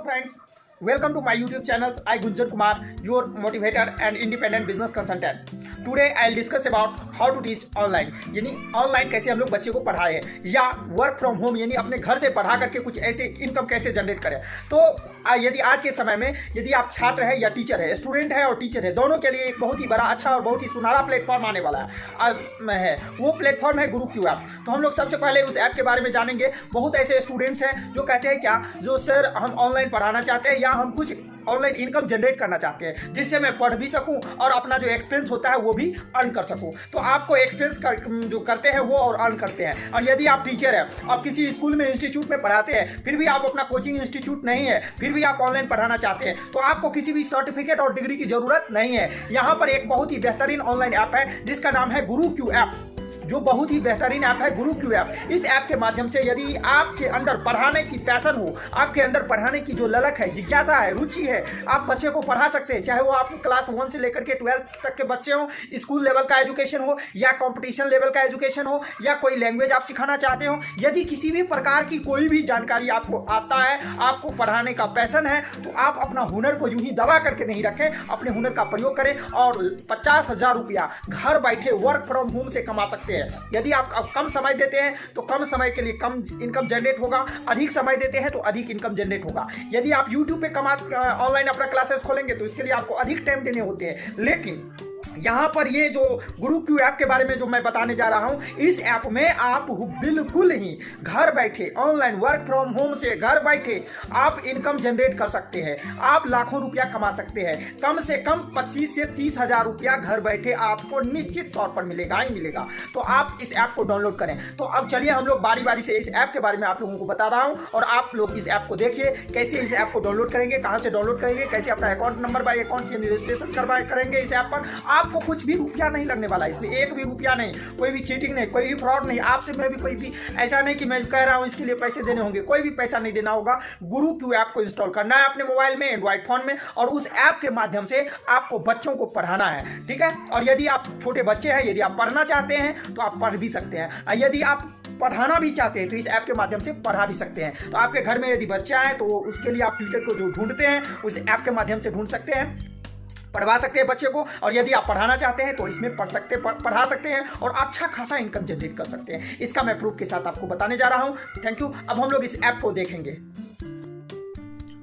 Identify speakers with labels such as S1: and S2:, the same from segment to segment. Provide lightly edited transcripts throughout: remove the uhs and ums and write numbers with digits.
S1: friends, welcome to my YouTube channel. I Gunjan Kumar, your motivator and independent business consultant. Today I'll discuss about how to teach online. यानी online कैसे हम लोग बच्चे को पढ़ाएं या work from home यानी अपने घर से पढ़ा करके कुछ ऐसे इनकम कैसे जनरेट करें। तो यदि आज के समय में यदि आप छात्र है या टीचर है, स्टूडेंट है और टीचर है, दोनों के लिए एक बहुत ही बड़ा अच्छा और बहुत ही सुनहरा प्लेटफॉर्म आने वाला है। वो प्लेटफॉर्म है गुरु क्यू ऐप। तो हम लोग सबसे पहले उस ऐप के बारे में जानेंगे। बहुत ऐसे स्टूडेंट्स हैं जो कहते हैं क्या जो सर हम ऑनलाइन पढ़ाना चाहते हैं या हम कुछ ऑनलाइन इनकम जनरेट करना चाहते हैं जिससे मैं पढ़ भी सकूं और अपना जो एक्सपेंस होता है वो भी अर्न कर सकूं। तो आपको एक्सपेंस जो करते हैं वो और अर्न करते हैं। और यदि आप टीचर हैं और किसी स्कूल में इंस्टीट्यूट में पढ़ाते हैं, फिर भी आप अपना कोचिंग इंस्टीट्यूट नहीं है, फिर भी आप ऑनलाइन पढ़ाना चाहते हैं, तो आपको किसी भी सर्टिफिकेट और डिग्री की जरूरत नहीं है। यहाँ पर एक बहुत ही बेहतरीन ऑनलाइन ऐप है जिसका नाम है गुरु क्यू ऐप, जो बहुत ही बेहतरीन ऐप है गुरु क्यू ऐप। इस ऐप के माध्यम से यदि आपके अंदर पढ़ाने की पैशन हो, आपके अंदर पढ़ाने की जो ललक है, जिज्ञासा है, रुचि है, आप बच्चे को पढ़ा सकते हैं। चाहे वो आप क्लास 1 से लेकर के 12 तक के बच्चे हो, स्कूल लेवल का एजुकेशन हो या कंपटीशन लेवल का एजुकेशन हो या कोई लैंग्वेज आप सिखाना चाहते हो, यदि किसी भी प्रकार की कोई भी जानकारी आपको आता है, आपको पढ़ाने का पैशन है, तो आप अपना हुनर को यूं ही दबा करके नहीं रखें, अपने हुनर का प्रयोग करें और 50,000 रुपया घर बैठे वर्क फ्रॉम होम से कमा सकते हैं। यदि आप कम समय देते हैं तो कम समय के लिए कम इनकम जनरेट होगा, अधिक समय देते हैं तो अधिक इनकम जनरेट होगा। यदि आप YouTube पे ऑनलाइन अपना क्लासेस खोलेंगे तो इसके लिए आपको अधिक टाइम देने होते हैं। लेकिन यहाँ पर ये जो गुरु क्यू ऐप के बारे में जो मैं बताने जा रहा हूँ, इस ऐप में आप बिल्कुल ही घर बैठे ऑनलाइन वर्क फ्रॉम होम से घर बैठे आप इनकम जनरेट कर सकते हैं। आप लाखों रुपया कमा सकते हैं। कम से कम 25 से 30,000 रुपया घर बैठे आपको निश्चित तौर पर मिलेगा ही मिलेगा। तो आप इस ऐप को डाउनलोड करें। तो अब चलिए हम लोग बारी बारी से इस ऐप के बारे में आप लोगों को बता रहा हूँ और आप लोग इस ऐप को देखिए कैसे इस ऐप को डाउनलोड करेंगे, कहाँ से डाउनलोड करेंगे, कैसे अपना अकाउंट नंबर बाय अकाउंट से रजिस्ट्रेशन करेंगे। इस ऐप पर आपको कुछ भी रुपया नहीं लगने वाला, इसमें एक भी रुपया नहीं, कोई भी चीटिंग नहीं, कोई भी फ्रॉड नहीं, आपसे मैं भी कोई भी ऐसा नहीं कि मैं कह रहा हूं इसके लिए पैसे देने होंगे, कोई भी पैसा नहीं देना होगा। गुरु क्यू ऐप को इंस्टॉल करना है अपने मोबाइल में, एंड्रॉइड फोन में, और उस ऐप के माध्यम से आपको बच्चों को पढ़ाना है। ठीक है। और यदि आप छोटे बच्चे हैं, यदि आप पढ़ना चाहते हैं तो आप पढ़ भी सकते हैं। यदि आप पढ़ाना भी चाहते हैं तो इस ऐप के माध्यम से पढ़ा भी सकते हैं। तो आपके घर में यदि बच्चा है तो उसके लिए आप टीचर को जो ढूंढते हैं उस ऐप के माध्यम से ढूंढ सकते हैं, पढ़वा सकते हैं बच्चे को। और यदि आप पढ़ाना चाहते हैं तो इसमें पढ़ा सकते हैं और अच्छा खासा इनकम जनरेट कर सकते हैं। इसका मैं प्रूफ के साथ आपको बताने जा रहा हूं। Thank you. अब हम लोग इस ऐप को देखेंगे।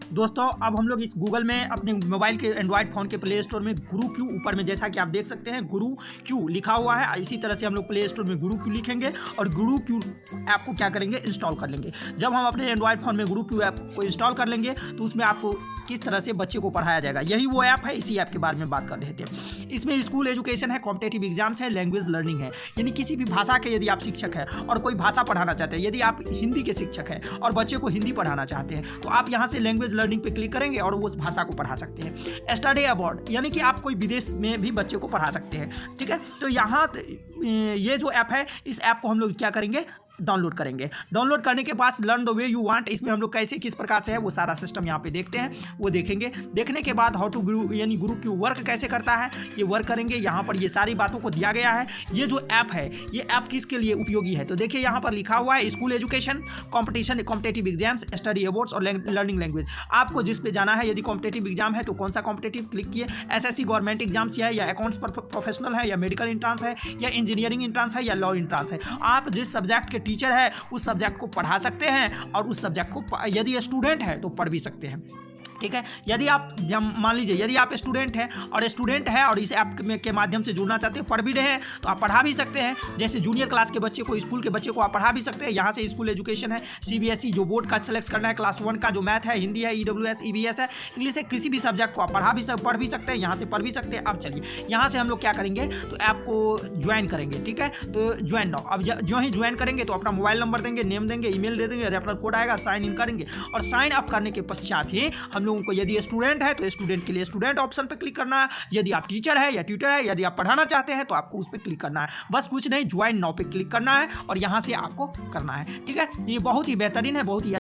S1: दोस्तों, अब हम लोग इस गूगल में अपने मोबाइल के एंड्रॉइड फ़ोन के प्ले स्टोर में गुरु क्यू, ऊपर में जैसा कि आप देख सकते हैं गुरु क्यू लिखा हुआ है, इसी तरह से हम लोग प्ले स्टोर में गुरु क्यू लिखेंगे और गुरु क्यू ऐप को क्या करेंगे, इंस्टॉल कर लेंगे। जब हम अपने एंड्रॉइड फ़ोन में गुरु क्यू ऐप को इंस्टॉल कर लेंगे तो उसमें आपको किस तरह से बच्चे को पढ़ाया जाएगा, यही वो ऐप है। इसी ऐप के बारे में बात कर रहे थे। इसमें स्कूल एजुकेशन है, कॉम्पिटेटिव एग्जाम्स है, लैंग्वेज लर्निंग है, यानी किसी भी भाषा के यदि आप शिक्षक हैं और कोई भाषा पढ़ाना चाहते हैं, यदि आप हिंदी के शिक्षक हैं और बच्चे को हिंदी पढ़ाना चाहते हैं तो आप यहाँ से लैंग्वेज लर्निंग पे क्लिक करेंगे और वो उस भाषा को पढ़ा सकते हैं। स्टडी अब्रॉड यानी कि आप कोई विदेश में भी बच्चे को पढ़ा सकते हैं। ठीक है। तो यहाँ ये जो ऐप है, इस ऐप को हम लोग क्या करेंगे, डाउनलोड करेंगे। डाउनलोड करने के बाद learn the way you want, इसमें हम लोग कैसे किस प्रकार से है वो सारा सिस्टम यहाँ पे देखते हैं, वो देखेंगे। देखने के बाद हाउ टू गुरु यानी गुरु क्यू वर्क कैसे करता है ये वर्क करेंगे। यहाँ पर ये सारी बातों को दिया गया है। ये जो ऐप है ये ऐप किसके लिए उपयोगी है, तो देखिए यहाँ पर लिखा हुआ है school education, competition, competitive exams, study awards और लर्निंग लैंग्वेज। आपको जिस पे जाना है, यदि कॉम्पिटेटिव एग्जाम है तो कौन सा कॉम्पिटेटिव क्लिक किए, SSC गवर्नमेंट एग्जाम्स है या अकाउंट्स प्रोफेशनल है या मेडिकल इंट्रांस है या इंजीनियरिंग इंट्रांस है या लॉ इंट्रांस है। आप जिस सब्जेक्ट के टीचर है उस सब्जेक्ट को पढ़ा सकते हैं और उस सब्जेक्ट को यदि स्टूडेंट है तो पढ़ भी सकते हैं। ठीक है। यदि आप मान लीजिए यदि आप स्टूडेंट हैं और इस ऐप के माध्यम से जुड़ना चाहते हैं, पढ़ भी रहे हैं तो आप पढ़ा भी सकते हैं। जैसे जूनियर क्लास के बच्चे को, स्कूल के बच्चे को आप पढ़ा भी सकते हैं। यहाँ से स्कूल एजुकेशन है, CBSE जो बोर्ड का सेलेक्ट करना है, क्लास 1 का जो मैथ है, हिंदी है, EWS, EVS है, इंग्लिश है, किसी भी सब्जेक्ट को आप पढ़ भी सकते हैं, यहाँ से पढ़ भी सकते हैं। अब चलिए यहाँ से हम लोग क्या करेंगे, तो ऐप को ज्वाइन करेंगे। ठीक है। तो ज्वाइन नाउ। अब जो ही ज्वाइन करेंगे तो अपना मोबाइल नंबर देंगे, नेम देंगे, ईमेल दे देंगे, रेफरल कोड आएगा, साइन इन करेंगे और साइन अप करने के पश्चात ही हम लोगों को, यदि स्टूडेंट है तो स्टूडेंट के लिए स्टूडेंट ऑप्शन पे क्लिक करना है, यदि आप टीचर है या ट्यूटर है, यदि आप पढ़ाना चाहते हैं तो आपको उस पर क्लिक करना है। बस कुछ नहीं, ज्वाइन नाउ पे क्लिक करना है और यहाँ से आपको करना है। ठीक है। ये बहुत ही बेहतरीन है, बहुत ही